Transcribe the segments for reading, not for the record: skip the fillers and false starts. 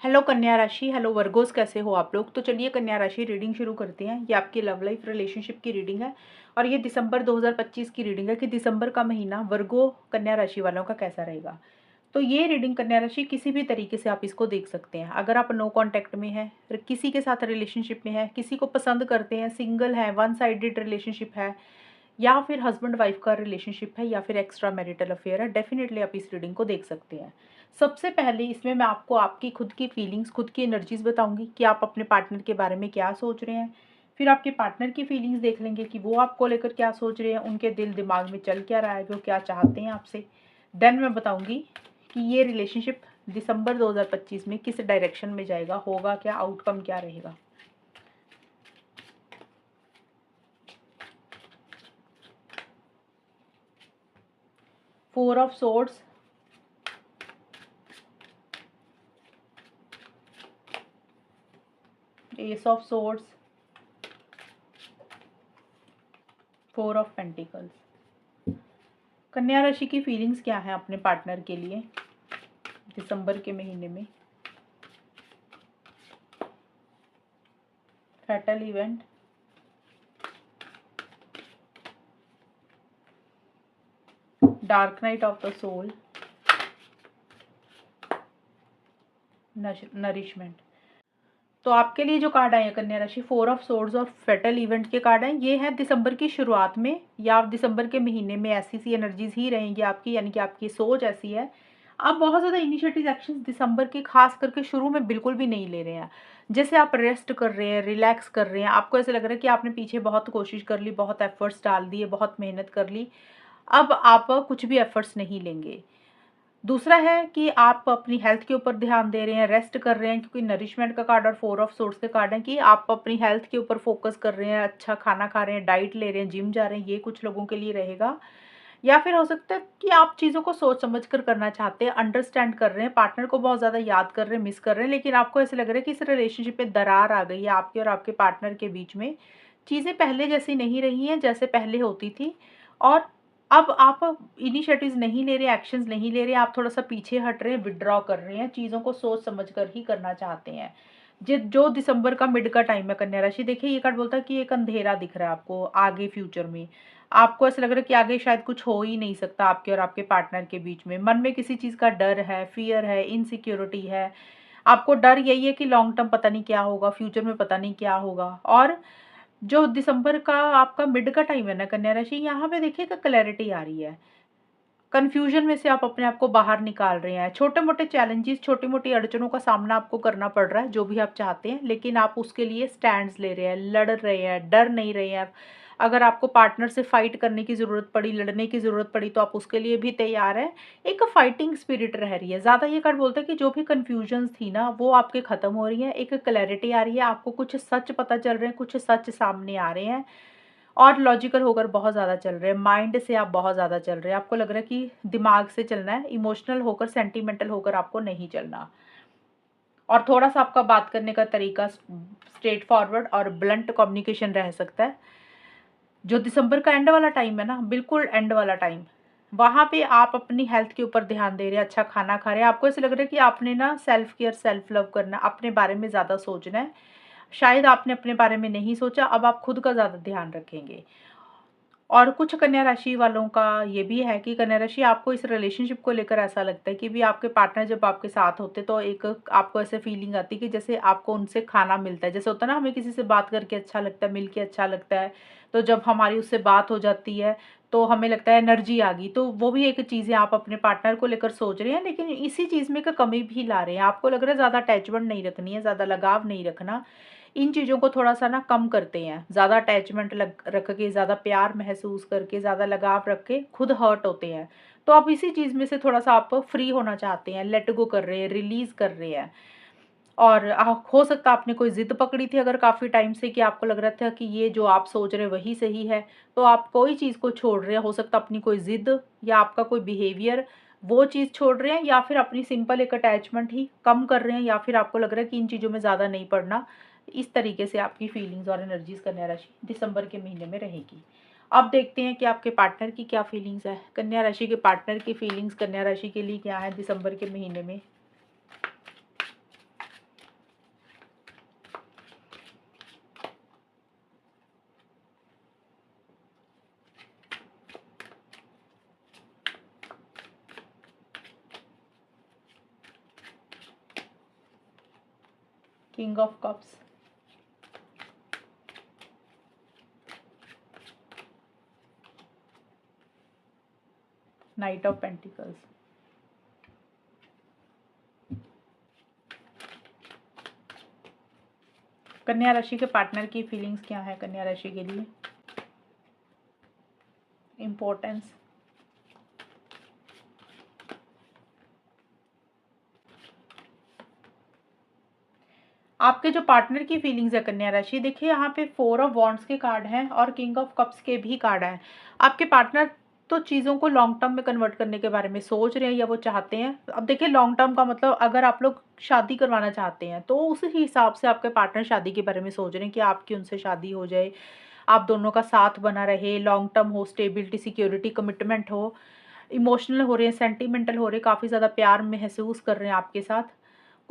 Hello कन्या राशि, hello Virgo's, कैसे हो आप लोग। तो चलिए कन्या राशि रीडिंग शुरू करते हैं। ये आपकी लव लाइफ रिलेशनशिप की रीडिंग है और ये दिसंबर 2025 की रीडिंग है कि दिसंबर का महीना वर्गो कन्या राशि वालों का कैसा रहेगा। तो ये रीडिंग कन्या राशि किसी भी तरीके से आप इसको देख सकते हैं। अगर आप नो कांटेक्ट में हैं, किसी के साथ रिलेशनशिप में है, किसी को पसंद करते हैं, सिंगल है, वन साइडेड रिलेशनशिप है, या फिर हस्बैंड वाइफ का रिलेशनशिप है, या फिर एक्स्ट्रा मैरिटल अफेयर है, डेफिनेटली आप इस रीडिंग को देख सकते हैं। सबसे पहले इसमें मैं आपको आपकी खुद की फीलिंग्स, खुद की एनर्जीज बताऊंगी कि आप अपने पार्टनर के बारे में क्या सोच रहे हैं। फिर आपके पार्टनर की फीलिंग्स देख लेंगे कि वो आपको लेकर क्या सोच रहे हैं, उनके दिल दिमाग में चल क्या रहा है, वो क्या चाहते हैं आपसे। देन मैं बताऊंगी कि ये रिलेशनशिप दिसंबर 2025 में किस डायरेक्शन में जाएगा, होगा क्या, आउटकम क्या रहेगा। Four of swords, S of swords, four of pentacles. कन्या राशि की फीलिंग्स क्या है अपने पार्टनर के लिए दिसंबर के महीने में। Fatal event, dark night of the soul, nourishment. तो आपके लिए जो कार्ड आए हैं कन्या राशि, फोर ऑफ सोर्ड्स और फेटल इवेंट के कार्ड हैं। ये है दिसंबर की शुरुआत में या दिसंबर के महीने में ऐसी सी एनर्जीज ही रहेंगी आपकी, यानी कि आपकी सोच ऐसी है। आप बहुत ज़्यादा इनिशिएटिव एक्शन दिसंबर के खास करके शुरू में बिल्कुल भी नहीं ले रहे हैं। जैसे आप रेस्ट कर रहे हैं, रिलैक्स कर रहे हैं, आपको ऐसे लग रहा है कि आपने पीछे बहुत कोशिश कर ली, बहुत एफर्ट्स डाल दिए, बहुत मेहनत कर ली, अब आप कुछ भी एफर्ट्स नहीं लेंगे। दूसरा है कि आप अपनी हेल्थ के ऊपर ध्यान दे रहे हैं, रेस्ट कर रहे हैं, क्योंकि नरिशमेंट का कार्ड और फोर ऑफ सोर्स के कार्ड है कि आप अपनी हेल्थ के ऊपर फोकस कर रहे हैं, अच्छा खाना खा रहे हैं, डाइट ले रहे हैं, जिम जा रहे हैं, ये कुछ लोगों के लिए रहेगा। या फिर हो सकता है कि आप चीज़ों को सोच समझ कर करना चाहते हैं, अंडरस्टैंड कर रहे हैं, पार्टनर को बहुत ज़्यादा याद कर रहे हैं, मिस कर रहे हैं, लेकिन आपको ऐसे लग रहा है कि इस रिलेशनशिप में दरार आ गई है आपके और आपके पार्टनर के बीच में। चीज़ें पहले जैसी नहीं रही हैं जैसे पहले होती थी, और अब आप इनिशिएटिव्स नहीं ले रहे, एक्शंस नहीं ले रहे, आप थोड़ा-सा पीछे हट रहे हैं, विथड्रॉ कर रहे हैं, चीज़ों को सोच समझ कर ही करना चाहते हैं। जो दिसंबर का मिड का टाइम है कन्या राशि, देखिए ये कार्ड बोलता है कि एक अंधेरा दिख रहा है आपको आगे फ्यूचर में। आपको ऐसा लग रहा है कि आगे शायद कुछ हो ही नहीं सकता आपके और आपके पार्टनर के बीच में। मन में किसी चीज़ का डर है, फ़ियर है, इनसिक्योरिटी है। आपको डर यही है कि लॉन्ग टर्म पता नहीं क्या होगा, फ्यूचर में पता नहीं क्या होगा। और जो दिसंबर का आपका मिड का टाइम है ना कन्या राशि, यहाँ पे देखिएगा क्लैरिटी आ रही है। कन्फ्यूजन में से आप अपने आप को बाहर निकाल रहे हैं। छोटे-मोटे चैलेंजेस, छोटी-मोटी अड़चनों का सामना आपको करना पड़ रहा है, जो भी आप चाहते हैं, लेकिन आप उसके लिए स्टैंड्स ले रहे हैं, लड़ रहे हैं, डर नहीं रहे हैं। अगर आपको पार्टनर से फाइट करने की ज़रूरत पड़ी, लड़ने की ज़रूरत पड़ी, तो आप उसके लिए भी तैयार हैं। एक फाइटिंग स्पिरिट रह रही है। ज़्यादा ये कार्ड बोलता है कि जो भी कन्फ्यूजन्स थी ना, वो आपके ख़त्म हो रही हैं। एक क्लैरिटी आ रही है, आपको कुछ सच पता चल रहे हैं, कुछ सच सामने आ रहे हैं। और लॉजिकल होकर बहुत ज़्यादा चल रहे हैं, माइंड से आप बहुत ज़्यादा चल रहे हैं। आपको लग रहा है कि दिमाग से चलना है, इमोशनल होकर, सेंटिमेंटल होकर आपको नहीं चलना। और थोड़ा-सा आपका बात करने का तरीका स्ट्रेट फॉरवर्ड और ब्लंट कम्युनिकेशन रह सकता है। जो दिसंबर का एंड वाला टाइम है ना, बिल्कुल एंड वाला टाइम, वहाँ पे आप अपनी हेल्थ के ऊपर ध्यान दे रहे हैं, अच्छा खाना खा रहे हैं। आपको ऐसा लग रहा है कि आपने ना सेल्फ केयर, सेल्फ लव करना, अपने बारे में ज़्यादा सोचना है। शायद आपने अपने बारे में नहीं सोचा, अब आप खुद का ज़्यादा ध्यान रखेंगे। और कुछ कन्या राशि वालों का ये भी है कि कन्या राशि, आपको इस रिलेशनशिप को लेकर ऐसा लगता है कि भी आपके पार्टनर जब आपके साथ होते तो एक आपको ऐसे फीलिंग आती है कि जैसे आपको उनसे खाना मिलता है। जैसे होता है ना, हमें किसी से बात करके अच्छा लगता है, मिल के अच्छा लगता है, तो जब हमारी उससे बात हो जाती है तो हमें लगता है एनर्जी आ गई। तो वो भी एक चीज़ है, आप अपने पार्टनर को लेकर सोच रहे हैं, लेकिन इसी चीज़ में एक कमी भी ला रहे हैं। आपको लग रहा है ज़्यादा अटैचमेंट नहीं रखनी है, ज़्यादा लगाव नहीं रखना। इन चीज़ों को थोड़ा-सा ना कम करते हैं। ज़्यादा अटैचमेंट लग रख के, ज़्यादा प्यार महसूस करके, ज़्यादा लगाव रख के खुद हर्ट होते हैं। तो आप इसी चीज़ में से थोड़ा-सा आप फ्री होना चाहते हैं, लेट गो कर रहे हैं, रिलीज़ कर रहे हैं। और हो सकता है आपने कोई ज़िद पकड़ी थी अगर काफ़ी टाइम से, कि आपको लग रहा था कि ये जो आप सोच रहे हैं वही सही है, तो आप कोई चीज़ को छोड़ रहे हैं। हो सकता है अपनी कोई ज़िद या आपका कोई बिहेवियर, वो चीज़ छोड़ रहे हैं, या फिर अपनी सिंपल एक अटैचमेंट ही कम कर रहे हैं, या फिर आपको लग रहा है कि इन चीज़ों में ज़्यादा नहीं पड़ना। इस तरीके से आपकी फीलिंग्स और एनर्जीज़ कन्या राशि दिसंबर के महीने में रहेगी। अब देखते हैं कि आपके पार्टनर की क्या फीलिंग्स है। कन्या राशि के पार्टनर की फीलिंग्स कन्या राशि के लिए क्या है दिसंबर के महीने में। King of cups, night of pentacles. कन्या राशि के पार्टनर की फीलिंग्स क्या है कन्या राशि के लिए? इम्पोर्टेंस, आपके जो पार्टनर की फीलिंग्स है कन्या राशि, देखिए यहाँ पे 4 ऑफ वॉन्ड्स के कार्ड हैं और किंग ऑफ कप्स के भी कार्ड हैं। आपके पार्टनर तो चीज़ों को लॉन्ग टर्म में कन्वर्ट करने के बारे में सोच रहे हैं या वो चाहते हैं। अब देखिए लॉन्ग टर्म का मतलब अगर आप लोग शादी करवाना चाहते हैं तो उस हिसाब से आपके पार्टनर शादी के बारे में सोच रहे हैं कि आपकी उनसे शादी हो जाए, आप दोनों का साथ बना रहे, लॉन्ग टर्म हो, स्टेबिलिटी, सिक्योरिटी, कमिटमेंट हो, इमोशनल हो रहे हैं, सेंटिमेंटल हो रहे हैं, काफ़ी ज़्यादा प्यार महसूस कर रहे हैं आपके साथ।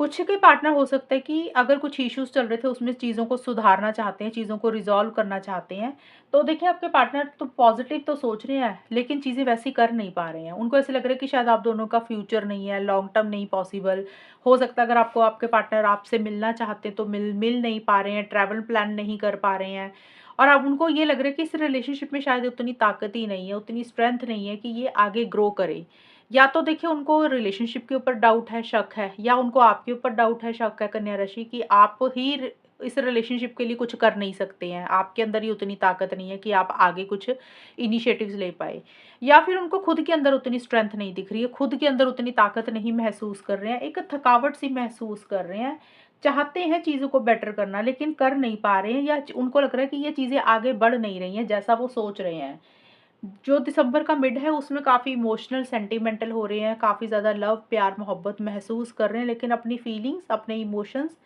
कुछ के पार्टनर हो सकता है कि अगर कुछ इश्यूज़ चल रहे थे उसमें चीज़ों को सुधारना चाहते हैं, चीज़ों को रिज़ॉल्व करना चाहते हैं। तो देखिए आपके पार्टनर तो पॉज़िटिव तो सोच रहे हैं, लेकिन चीज़ें वैसी कर नहीं पा रहे हैं। उनको ऐसे लग रहा है कि शायद आप दोनों का फ्यूचर नहीं है, लॉन्ग टर्म नहीं पॉसिबल। हो सकता है अगर आपको आपके पार्टनर आपसे मिलना चाहते हैं तो मिल नहीं पा रहे हैं, ट्रैवल प्लान नहीं कर पा रहे हैं। और अब उनको ये लग रहा है कि इस रिलेशनशिप में शायद उतनी ताकत ही नहीं है, उतनी स्ट्रेंथ नहीं है कि ये आगे ग्रो करे। या तो देखिए उनको रिलेशनशिप के ऊपर डाउट है, शक है, या उनको आपके ऊपर डाउट है, शक है कन्या राशि कि आप ही इस रिलेशनशिप के लिए कुछ कर नहीं सकते हैं, आपके अंदर ही उतनी ताकत नहीं है कि आप आगे कुछ इनिशिएटिव्स ले पाए। या फिर उनको खुद के अंदर उतनी स्ट्रेंथ नहीं दिख रही है, खुद के अंदर उतनी ताकत नहीं महसूस कर रहे हैं, एक थकावट सी महसूस कर रहे हैं। चाहते हैं चीज़ों को बेटर करना लेकिन कर नहीं पा रहे हैं, या उनको लग रहा है कि ये चीज़ें आगे बढ़ नहीं रही हैं जैसा वो सोच रहे हैं। जो दिसंबर का मिड है उसमें काफ़ी इमोशनल सेंटिमेंटल हो रहे हैं, काफ़ी ज़्यादा लव प्यार मोहब्बत महसूस कर रहे हैं, लेकिन अपनी फीलिंग्स, अपने इमोशंस,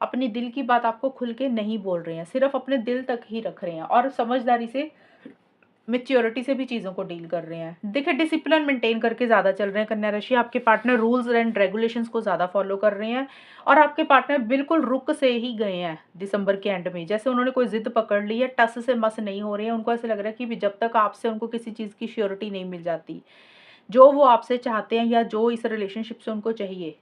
अपनी दिल की बात आपको खुल के नहीं बोल रहे हैं, सिर्फ अपने दिल तक ही रख रहे हैं और समझदारी से, मैच्योरिटी से भी चीज़ों को डील कर रहे हैं। देखिए डिसिप्लिन मेंटेन करके ज़्यादा चल रहे हैं कन्या राशि, आपके पार्टनर रूल्स एंड रेगुलेशंस को ज़्यादा फॉलो कर रहे हैं और आपके पार्टनर बिल्कुल रुक से ही गए हैं दिसंबर के एंड में, जैसे उन्होंने कोई जिद पकड़ ली है, टस से मस नहीं हो रहे हैं। उनको ऐसे लग रहा है कि जब तक आपसे उनको किसी चीज़ की श्योरिटी नहीं मिल जाती, जो वो आपसे चाहते हैं या जो इस रिलेशनशिप से उनको चाहिए,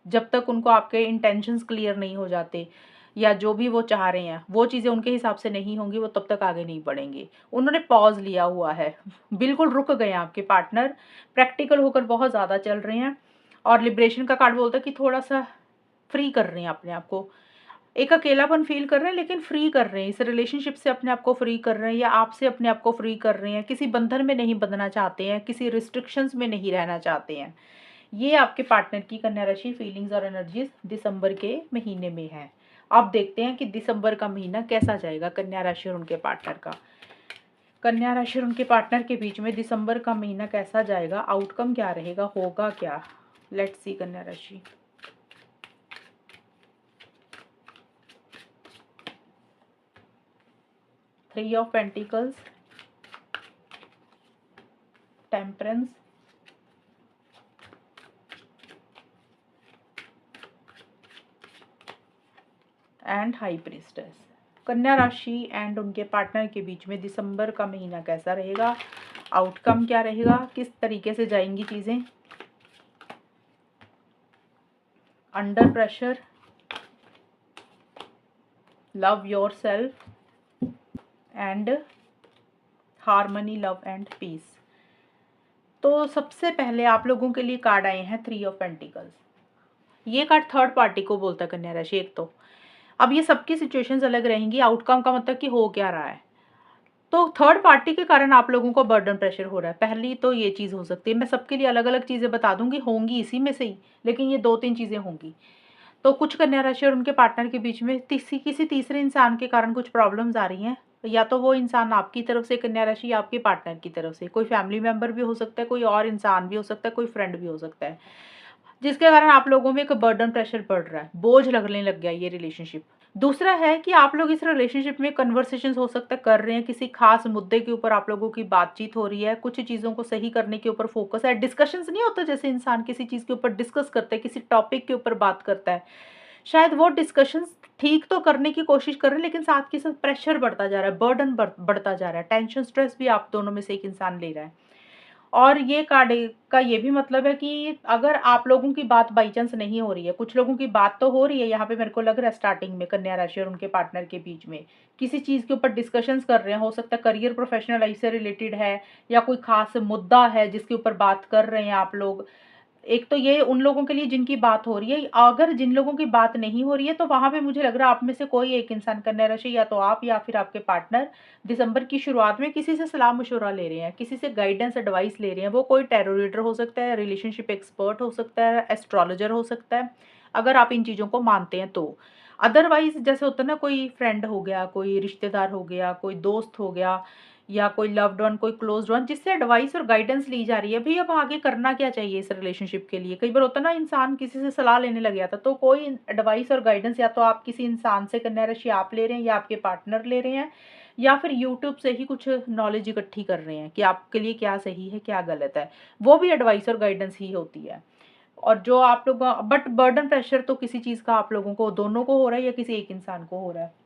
जब तक उनको आपके इंटेंशंस क्लियर नहीं हो जाते या जो भी वो चाह रहे हैं वो चीज़ें उनके हिसाब से नहीं होंगी, वो तब तक आगे नहीं बढ़ेंगे। उन्होंने पॉज़ लिया हुआ है, बिल्कुल रुक गए हैं आपके पार्टनर, प्रैक्टिकल होकर बहुत ज़्यादा चल रहे हैं। और लिबरेशन का कार्ड बोलता है कि थोड़ा-सा फ्री कर रहे हैं अपने आप को। एक अकेलापन फ़ील कर रहे हैं लेकिन फ्री कर रहे हैं, इस रिलेशनशिप से अपने आप को फ्री कर रहे हैं या आपसे अपने आप को फ्री कर रहे हैं, किसी बंधन में नहीं बंधना चाहते हैं, किसी रिस्ट्रिक्शंस में नहीं रहना चाहते हैं। ये आपके पार्टनर की कन्या राशि फीलिंग्स और एनर्जीज दिसंबर के महीने में है। अब देखते हैं कि दिसंबर का महीना कैसा जाएगा कन्या राशि और उनके पार्टनर का। कन्या राशि और उनके पार्टनर के बीच में दिसंबर का महीना कैसा जाएगा, आउटकम क्या रहेगा, होगा क्या? लेट्स सी कन्या राशि। Three of pentacles, temperance, and high priestess. कन्या राशि एंड उनके पार्टनर के बीच में दिसंबर का महीना कैसा रहेगा, आउटकम क्या रहेगा, किस तरीके से जाएंगी चीज़ें। Under pressure, love yourself and harmony, love and peace. तो सबसे पहले आप लोगों के लिए कार्ड आए हैं थ्री ऑफ पेंटिकल्स। ये कार्ड थर्ड पार्टी को बोलता है कन्या राशि। एक तो अब ये सबकी सिचुएशंस अलग रहेंगी, आउटकम का मतलब कि हो क्या रहा है। तो थर्ड पार्टी के कारण आप लोगों को बर्डन प्रेशर हो रहा है, पहली तो ये चीज़ हो सकती है। मैं सबके लिए अलग अलग चीज़ें बता दूंगी, होंगी इसी में से ही, लेकिन ये दो तीन चीज़ें होंगी। तो कुछ कन्या राशि और उनके पार्टनर के बीच में किसी तीसरे इंसान के कारण कुछ प्रॉब्लम्स आ रही हैं, या तो वो इंसान आपकी तरफ से कन्या राशि या आपके पार्टनर की तरफ से, कोई फैमिली मेंबर भी हो सकता है, कोई और इंसान भी हो सकता है, कोई फ्रेंड भी हो सकता है, जिसके कारण आप लोगों में एक बर्डन प्रेशर बढ़ रहा है, बोझ लगने लग गया ये रिलेशनशिप। दूसरा है कि आप लोग इस रिलेशनशिप में कन्वर्सेशंस हो सकता है कर रहे हैं, किसी खास मुद्दे के ऊपर आप लोगों की बातचीत हो रही है, कुछ चीज़ों को सही करने के ऊपर फोकस है। डिस्कशंस नहीं होता, जैसे इंसान किसी चीज़ के ऊपर डिस्कस करता है, किसी टॉपिक के ऊपर बात करता है, शायद वो डिस्कशंस ठीक तो करने की कोशिश कर रहे हैं, लेकिन साथ के साथ प्रेशर बढ़ता जा रहा है, बर्डन बढ़ता जा रहा है, टेंशन स्ट्रेस भी आप दोनों में से एक इंसान ले रहा है। और ये कार्ड का ये भी मतलब है कि अगर आप लोगों की बात बाई चांस नहीं हो रही है, कुछ लोगों की बात तो हो रही है, यहाँ पे मेरे को लग रहा है स्टार्टिंग में कन्या राशि और उनके पार्टनर के बीच में किसी चीज़ के ऊपर डिस्कशंस कर रहे हैं, हो सकता है करियर प्रोफेशनल लाइफ से रिलेटेड है या कोई खास मुद्दा है जिसके ऊपर बात कर रहे हैं आप लोग। एक तो ये उन लोगों के लिए जिनकी बात हो रही है, अगर जिन लोगों की बात नहीं हो रही है तो वहां पे मुझे लग रहा है आप में से कोई एक इंसान, कन्या राशि या तो आप या फिर आपके पार्टनर, दिसंबर की शुरुआत में किसी से सलाह मशवरा ले रहे हैं, किसी से गाइडेंस एडवाइस ले रहे हैं। वो कोई टैरो रीडर हो सकता है, रिलेशनशिप एक्सपर्ट हो सकता है, एस्ट्रोलॉजर हो सकता है, अगर आप इन चीज़ों को मानते हैं तो। अदरवाइज जैसे होता है ना, कोई फ्रेंड हो गया, कोई रिश्तेदार हो गया, कोई दोस्त हो गया, या कोई लव्ड वन, कोई क्लोज्ड वन, जिससे एडवाइस और गाइडेंस ली जा रही है भाई अब आगे करना क्या चाहिए इस रिलेशनशिप के लिए। कई बार होता है ना, इंसान किसी से सलाह लेने लग गया था, तो कोई एडवाइस और गाइडेंस या तो आप किसी इंसान से, कन्या राशि, आप ले रहे हैं या आपके पार्टनर ले रहे हैं, या फिर यूट्यूब से ही कुछ नॉलेज इकट्ठी कर रहे हैं कि आपके लिए क्या सही है क्या गलत है। वो भी एडवाइस और गाइडेंस ही होती है। और जो आप लोग, बट बर्डन प्रेशर तो किसी चीज़ का आप लोगों को दोनों को हो रहा है या किसी एक इंसान को हो रहा है।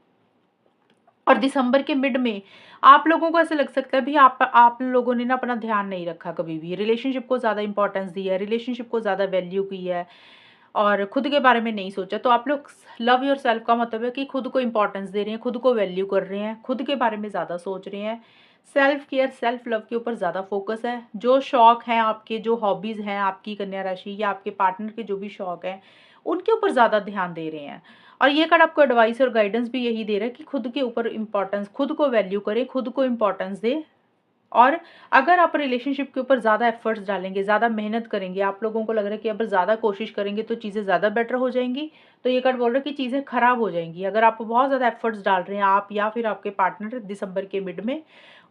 और दिसंबर के मिड में आप लोगों को ऐसा लग सकता है भी आप लोगों ने ना अपना ध्यान नहीं रखा, कभी भी रिलेशनशिप को ज़्यादा इंपॉर्टेंस दी है, रिलेशनशिप को ज़्यादा वैल्यू की है और खुद के बारे में नहीं सोचा। तो आप लोग, लव योर सेल्फ का मतलब है कि खुद को इंपॉर्टेंस दे रहे हैं, खुद को वैल्यू कर रहे हैं, खुद के बारे में ज़्यादा सोच रहे हैं। सेल्फ केयर, सेल्फ लव के ऊपर ज़्यादा फोकस है। जो शौक हैं आपके, जो हॉबीज़ हैं आपकी कन्या राशि या आपके पार्टनर के जो भी शौक हैं, उनके ऊपर ज़्यादा ध्यान दे रहे हैं। और ये कार्ड आपको एडवाइस और गाइडेंस भी यही दे रहा है कि खुद के ऊपर इम्पोर्टेंस, खुद को वैल्यू करें, खुद को इम्पोर्टेंस दें। और अगर आप रिलेशनशिप के ऊपर ज़्यादा एफर्ट्स डालेंगे, ज़्यादा मेहनत करेंगे, आप लोगों को लग रहा है कि अब ज़्यादा कोशिश करेंगे तो चीज़ें ज़्यादा बेटर हो जाएंगी, तो ये कार्ड बोल रहा है कि चीज़ें खराब हो जाएंगी। अगर आप बहुत ज़्यादा एफर्ट्स डाल रहे हैं, आप या फिर आपके पार्टनर, दिसंबर के मिड में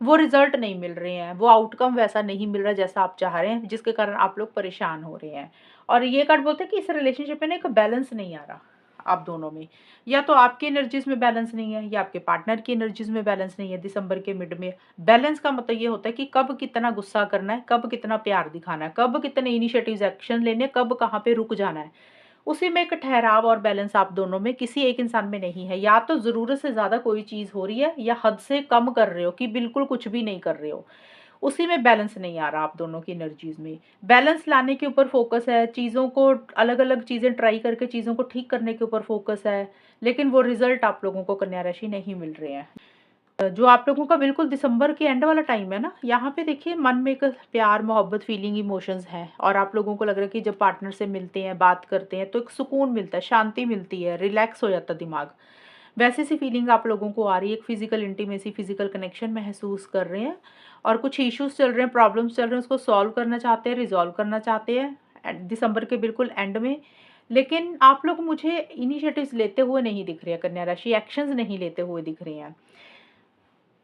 वो रिजल्ट नहीं मिल रहे हैं, वो आउटकम वैसा नहीं मिल रहा जैसा आप चाह रहे हैं, जिसके कारण आप लोग परेशान हो रहे हैं। और ये कार्ड बोलते हैं कि इस रिलेशनशिप में ना एक बैलेंस नहीं आ रहा आप दोनों में, या तो आपकी एनर्जीज में बैलेंस नहीं है या आपके पार्टनर की एनर्जीज में बैलेंस नहीं है दिसंबर के मिड में। बैलेंस का मतलब ये होता है कि कब कितना गुस्सा करना है, कब कितना प्यार दिखाना है, कब कितने इनिशिएटिव्स एक्शन लेने, कब कहाँ पे रुक जाना है। उसी में एक ठहराव और बैलेंस आप दोनों में, किसी एक इंसान में नहीं है। या तो ज़रूरत से ज़्यादा कोई चीज़ हो रही है या हद से कम कर रहे हो कि बिल्कुल कुछ भी नहीं कर रहे हो। उसी में बैलेंस नहीं आ रहा आप दोनों की एनर्जीज में। बैलेंस लाने के ऊपर फोकस है, चीज़ों को अलग-अलग चीज़ें ट्राई करके चीज़ों को ठीक करने के ऊपर फोकस है, लेकिन वो रिज़ल्ट आप लोगों को कन्या राशि नहीं मिल रहे हैं। जो आप लोगों का बिल्कुल दिसंबर के एंड वाला टाइम है ना, यहाँ पे देखिए मन में एक प्यार, मोहब्बत, फीलिंग, इमोशंस हैं और आप लोगों को लग रहा है कि जब पार्टनर से मिलते हैं, बात करते हैं तो एक सुकून मिलता है, शांति मिलती है, रिलैक्स हो जाता है दिमाग। वैसी सी फीलिंग आप लोगों को आ रही है, एक फिजिकल इंटीमेसी, फिजिकल कनेक्शन महसूस कर रहे हैं और कुछ इश्यूज चल रहे हैं, प्रॉब्लम्स चल रहे हैं, उसको सॉल्व करना चाहते हैं, रिजॉल्व करना चाहते हैं दिसंबर के बिल्कुल एंड में। लेकिन आप लोग मुझे इनिशिएटिव्स लेते हुए नहीं दिख रहे हैं, कन्या राशि एक्शंस नहीं लेते हुए दिख रहे हैं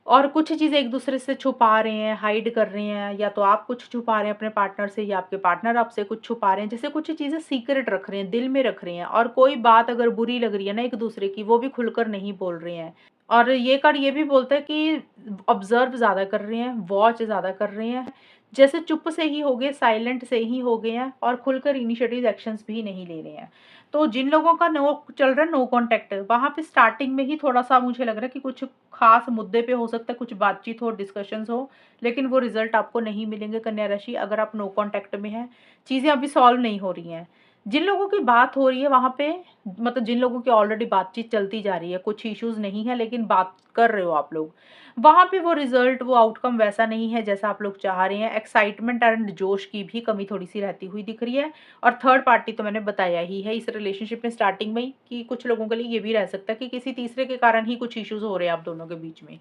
और कुछ चीज़ें एक दूसरे से छुपा रहे हैं, हाइड कर रहे हैं, या तो आप कुछ छुपा रहे हैं अपने पार्टनर से या आपके पार्टनर आपसे कुछ छुपा रहे हैं। जैसे कुछ चीज़ें सीक्रेट रख रहे हैं, दिल में रख रहे हैं और कोई बात अगर बुरी लग रही है ना एक दूसरे की, वो भी खुलकर नहीं बोल रहे हैं। और ये कार्ड ये भी बोलता है कि ऑब्जर्व ज़्यादा कर रहे हैं, वॉच ज़्यादा कर रहे हैं। जैसे चुप से ही हो गए, साइलेंट से ही हो गए हैं और खुलकर इनिशिएटिव एक्शंस भी नहीं ले रहे हैं। तो जिन लोगों का नो चल रहा है, नो कॉन्टैक्ट, वहाँ पे स्टार्टिंग में ही थोड़ा-सा मुझे लग रहा है कि कुछ खास मुद्दे पे हो सकता है कुछ बातचीत हो, डिस्कशंस हो, लेकिन वो रिजल्ट आपको नहीं मिलेंगे कन्या राशि अगर आप नो कॉन्टैक्ट में हैं। चीज़ें अभी सॉल्व नहीं हो रही हैं। जिन लोगों की बात हो रही है वहाँ पे, मतलब जिन लोगों की ऑलरेडी बातचीत चलती जा रही है, कुछ इश्यूज़ नहीं है लेकिन बात कर रहे हो आप लोग, वहाँ पे वो रिजल्ट, वो आउटकम वैसा नहीं है जैसा आप लोग चाह रहे हैं। एक्साइटमेंट एंड जोश की भी कमी थोड़ी-सी रहती हुई दिख रही है। और थर्ड पार्टी तो मैंने बताया ही है इस रिलेशनशिप में स्टार्टिंग में ही, कि कुछ लोगों के लिए ये भी रह सकता है कि किसी तीसरे के कारण ही कुछ इश्यूज़ हो रहे हैं आप दोनों के बीच में।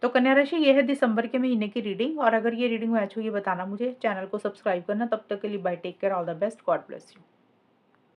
तो कन्या राशि, ये है दिसंबर के महीने की रीडिंग और अगर ये रीडिंग मैच हुई, ये बताना मुझे, चैनल को सब्सक्राइब करना। तब तक के लिए bye, take care, all the best, God bless you.